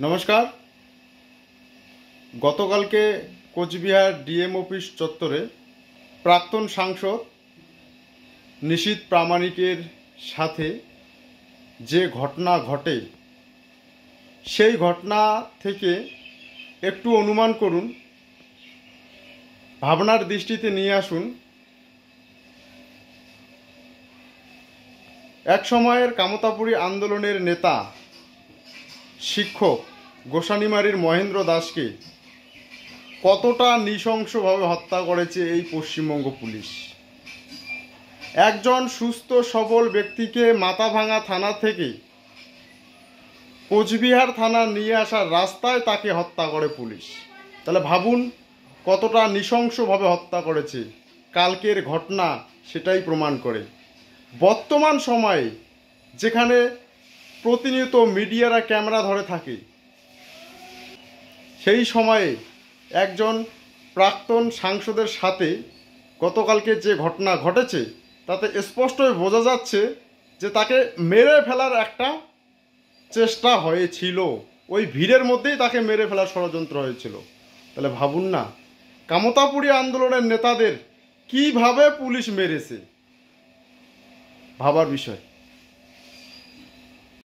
নমস্কার। গতকালকে Cooch Behar DM office চত্বরে প্রাক্তন সাংসদ নিশীথ প্রামাণিকের সাথে যে ঘটনা ঘটে সেই ঘটনা থেকে একটু অনুমান করুন, ভাবনার দৃষ্টিতে নিয়ে আসুন। এক সময়ের কামতাপুরী আন্দোলনের নেতা শিক্ষক গোসানিমারির মহেন্দ্র দাসকে কতটা নৃশংসভাবে হত্যা করেছে এই পশ্চিমবঙ্গ পুলিশ। একজন সুস্থ সবল ব্যক্তিকে মাথাভাঙা থানা থেকে কোচবিহার থানা নিয়ে আসার রাস্তায় তাকে হত্যা করে পুলিশ। তাহলে ভাবুন কতটা নৃশংসভাবে হত্যা করেছে। কালকের ঘটনা সেটাই প্রমাণ করে। বর্তমান সময়ে যেখানে প্রতিনিয়ত মিডিয়ারা ক্যামেরা ধরে থাকে, সেই সময়ে একজন প্রাক্তন সাংসদের সাথে গতকালকে যে ঘটনা ঘটেছে তাতে স্পষ্টই বোঝা যাচ্ছে যে তাকে মেরে ফেলার একটা চেষ্টা হয়েছিল। ওই ভিড়ের মধ্যেই তাকে মেরে ফেলার ষড়যন্ত্র হয়েছিল। তাহলে ভাবুন না, কামতাপুরী আন্দোলনের নেতাদের কিভাবে পুলিশ মেরেছে, ভাবার বিষয়।